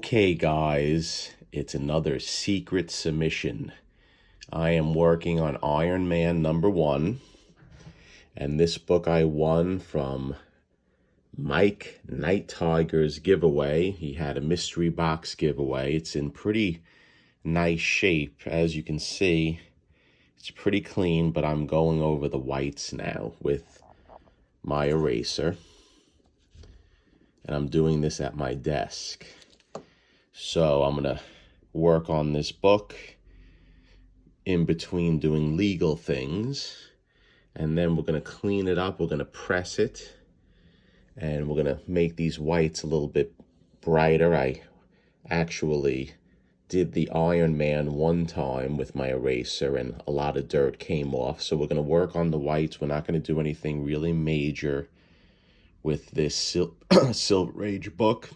Okay, guys, it's another secret submission. I am working on Iron Man #1, and this book I won from Mike Night Tiger's giveaway. He had a mystery box giveaway. It's in pretty nice shape. As you can see, it's pretty clean, but I'm going over the whites now with my eraser. And I'm doing this at my desk. So I'm going to work on this book in between doing legal things. And then we're going to clean it up. We're going to press it. And we're going to make these whites a little bit brighter. I actually did the Iron Man one time with my eraser and a lot of dirt came off. So we're going to work on the whites. We're not going to do anything really major with this Silver Age book,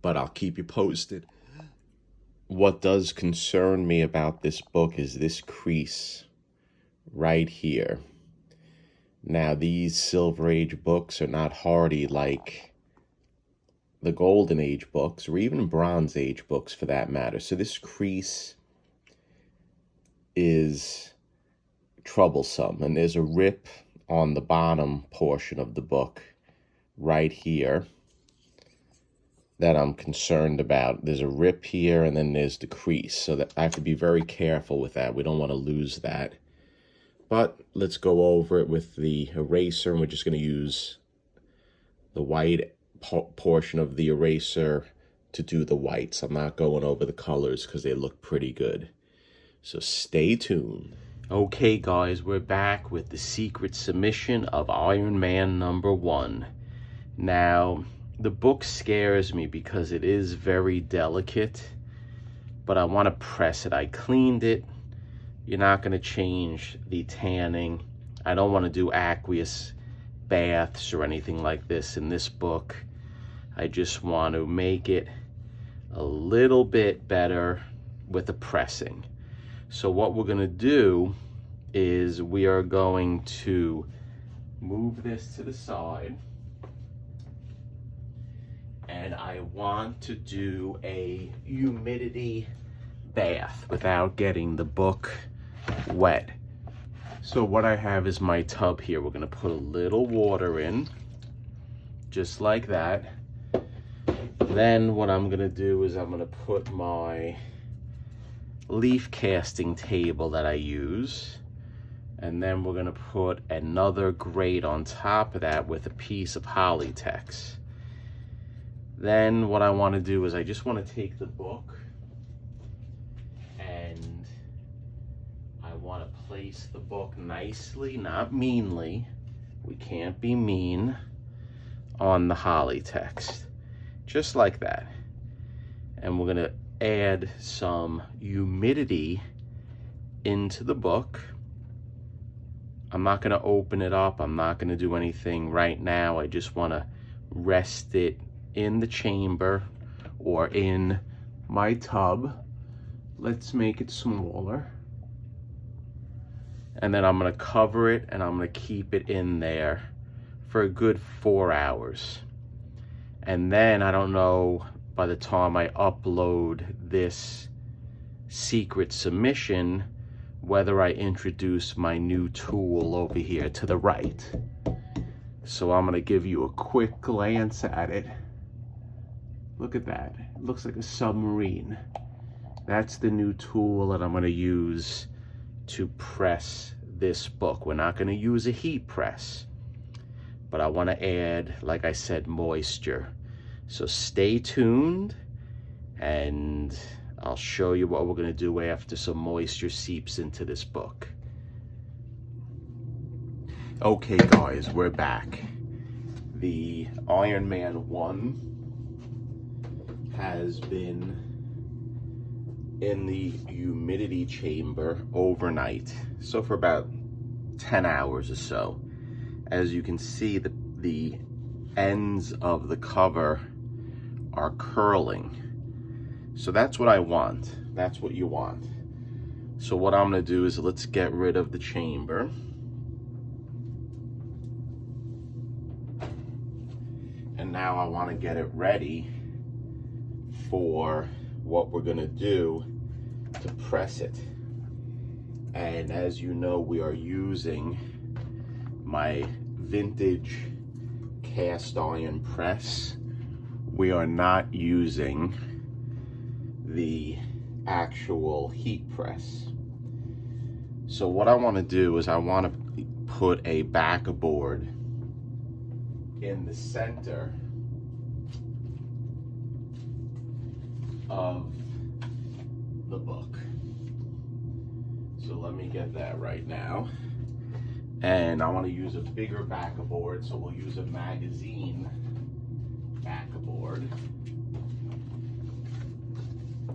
but I'll keep you posted. What does concern me about this book is this crease right here. Now, these Silver Age books are not hardy like the Golden Age books, or even Bronze Age books for that matter. So this crease is troublesome, and there's a rip on the bottom portion of the book right here that I'm concerned about. There's a rip here, and then there's the crease, so that I have to be very careful with that. We don't want to lose that. But let's go over it with the eraser, and we're just going to use the white portion of the eraser to do the whites. I'm not going over the colors because they look pretty good. So stay tuned. Okay, guys, we're back with the secret submission of Iron Man #1. Now, the book scares me because it is very delicate, but I want to press it. I cleaned it. You're not going to change the tanning. I don't want to do aqueous baths or anything like this in this book. I just want to make it a little bit better with the pressing. So what we're going to do is we are going to move this to the side. And I want to do a humidity bath without getting the book wet. So what I have is my tub here. We're going to put a little water in, just like that. Then what I'm going to do is I'm going to put my leaf casting table that I use. And then we're going to put another grate on top of that with a piece of Polytex. Then what I want to do is I just want to take the book and I want to place the book nicely, not meanly. We can't be mean on the Polytex. Just like that. And we're going to add some humidity into the book. I'm not going to open it up. I'm not going to do anything right now. I just want to rest it in the chamber or in my tub. Let's make it smaller. And then I'm going to cover it and I'm going to keep it in there for a good 4 hours. And then I don't know, by the time I upload this secret submission, whether I introduce my new tool over here to the right. So I'm going to give you a quick glance at it. Look at that. It looks like a submarine. That's the new tool that I'm going to use to press this book. We're not going to use a heat press, but I want to add, like I said, moisture. So stay tuned, and I'll show you what we're going to do after some moisture seeps into this book. Okay, guys, we're back. The Iron Man 1 has been in the humidity chamber overnight, so for about 10 hours or so. As you can see, the ends of the cover are curling. So that's what I want. That's what you want. So what I'm going to do is let's get rid of the chamber. And now I want to get it ready for what we're gonna do to press it. And as you know, we are using my vintage cast iron press. We are not using the actual heat press. So what I want to do is I want to put a backer board in the center of the book. So let me get that right now. And I want to use a bigger backer board, so we'll use a magazine backer board.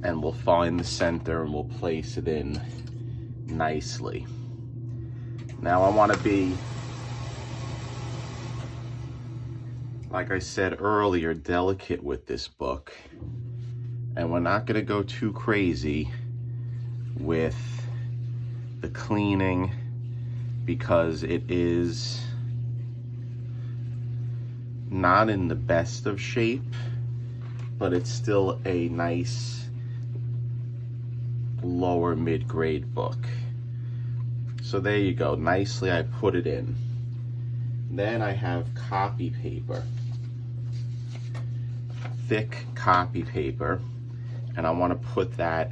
And we'll find the center and we'll place it in nicely. Now I want to be, like I said earlier, delicate with this book. And we're not going to go too crazy with the cleaning because it is not in the best of shape, but it's still a nice lower mid-grade book. So there you go, nicely I put it in. Then I have copy paper, thick copy paper, and I want to put that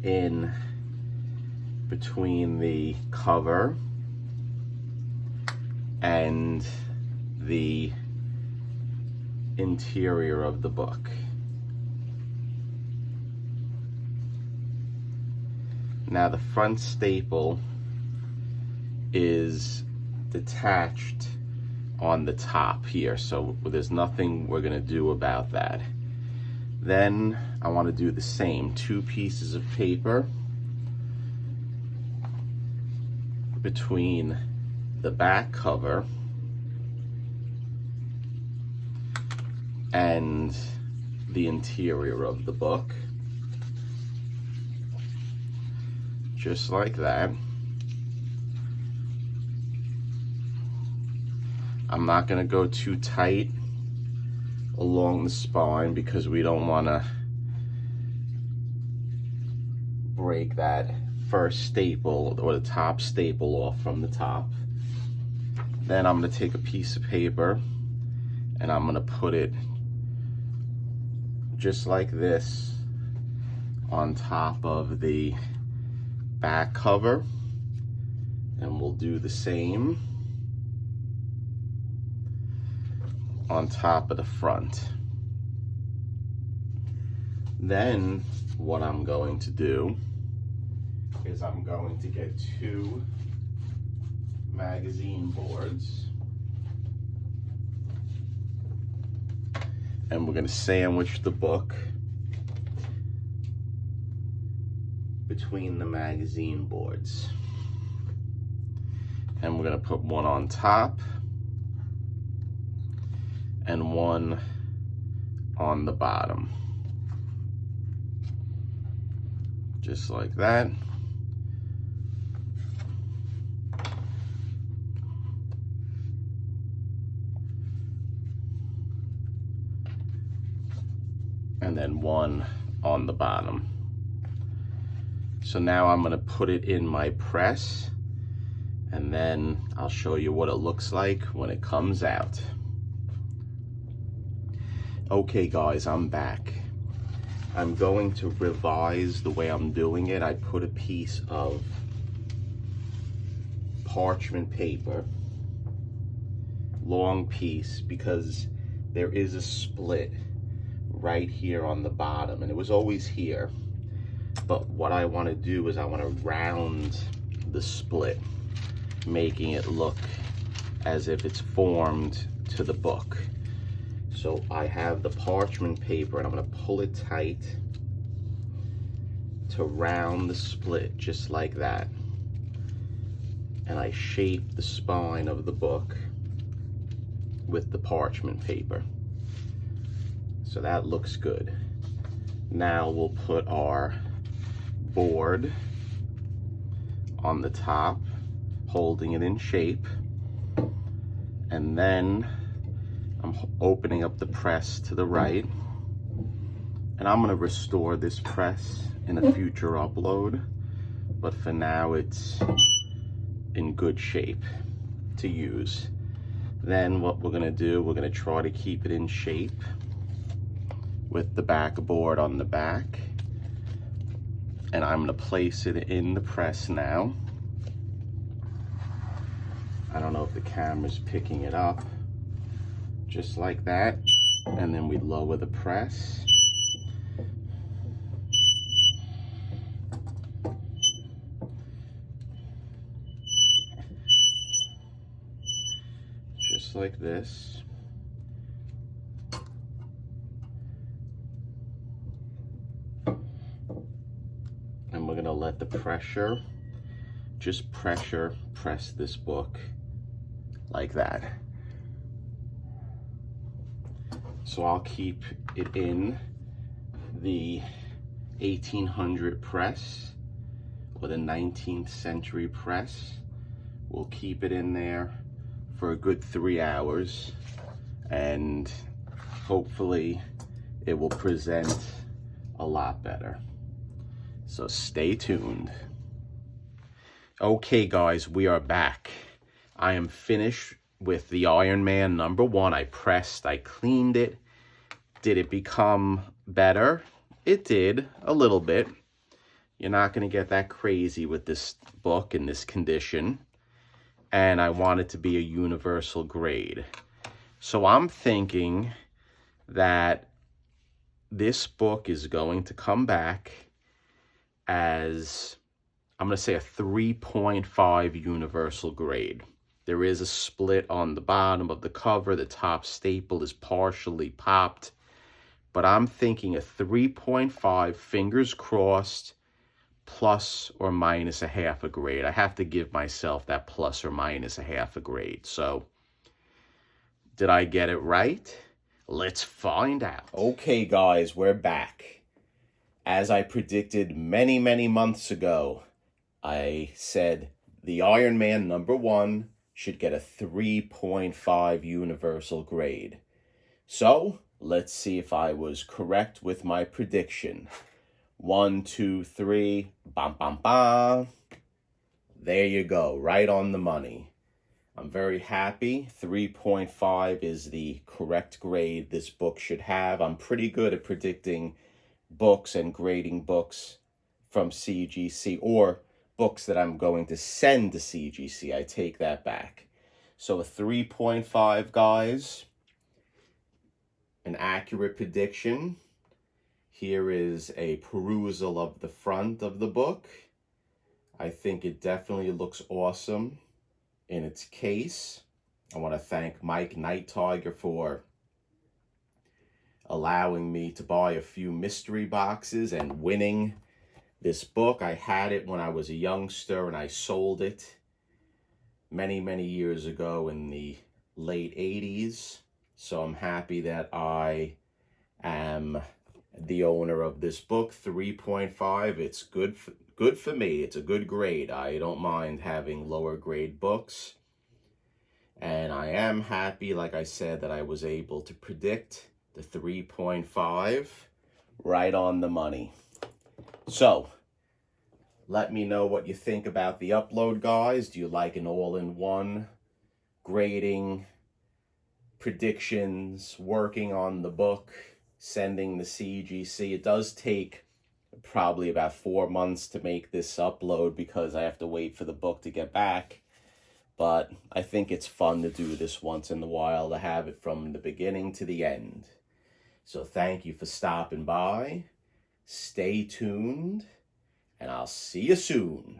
in between the cover and the interior of the book. Now the front staple is detached on the top here, so there's nothing we're gonna do about that. Then I want to do the same, 2 pieces of paper between the back cover and the interior of the book, just like that. I'm not going to go too tight along the spine because we don't want to break that first staple or the top staple off from the top. Then I'm going to take a piece of paper and I'm going to put it just like this on top of the back cover, and we'll do the same on top of the front. Then what I'm going to do is I'm going to get 2 magazine boards, and we're going to sandwich the book between the magazine boards, and we're going to put one on top and one on the bottom, just like that. And then one on the bottom. So now I'm going to put it in my press, and then I'll show you what it looks like when it comes out. Okay guys, I'm back. I'm going to revise the way I'm doing it. I put a piece of parchment paper, long piece, because there is a split right here on the bottom, and it was always here. But what I want to do is I want to round the split, making it look as if it's formed to the book. So I have the parchment paper and I'm going to pull it tight to round the split just like that. And I shape the spine of the book with the parchment paper. So that looks good. Now we'll put our board on the top, holding it in shape, and then I'm opening up the press to the right, And I'm gonna restore this press in a future upload, but for now it's in good shape to use. Then what we're gonna do, we're gonna try to keep it in shape with the backboard on the back. And I'm gonna place it in the press now. I don't know if the camera's picking it up. Just like that. And then we lower the press. Just like this. And we're gonna let the pressure, just press this book like that. So I'll keep it in the 1800 press or the 19th century press. We'll keep it in there for a good 3 hours, and hopefully it will present a lot better. So stay tuned. Okay guys, we are back. I am finished with the Iron Man #1. I pressed, I cleaned it. Did it become better? It did, a little bit. You're not gonna get that crazy with this book in this condition. And I want it to be a universal grade. So I'm thinking that this book is going to come back as, I'm going to say, a 3.5 universal grade. There is a split on the bottom of the cover. The top staple is partially popped. But I'm thinking a 3.5, fingers crossed, plus or minus a half a grade. I have to give myself that plus or minus a half a grade. So, did I get it right? Let's find out. Okay, guys, we're back. As I predicted many, many months ago, I said the Iron Man #1 should get a 3.5 universal grade. So, let's see if I was correct with my prediction. 1, 2, 3, bam, bam, bam. There you go, right on the money. I'm very happy. 3.5 is the correct grade this book should have. I'm pretty good at predicting books and grading books from CGC, or books that I'm going to send to CGC. I take that back. So a 3.5, guys. An accurate prediction. Here is a perusal of the front of the book. I think it definitely looks awesome in its case. I want to thank Mike Night Tiger for allowing me to buy a few mystery boxes and winning this book. I had it when I was a youngster and I sold it many, many years ago in the late 80s. So I'm happy that I am the owner of this book. 3.5, it's good for me. It's a good grade. I don't mind having lower grade books. And I am happy, like I said, that I was able to predict the 3.5 right on the money. So, let me know what you think about the upload, guys. Do you like an all-in-one grading, predictions, working on the book, sending the CGC? It does take probably about 4 months to make this upload because I have to wait for the book to get back. But I think it's fun to do this once in a while, to have it from the beginning to the end. So thank you for stopping by. Stay tuned, and I'll see you soon.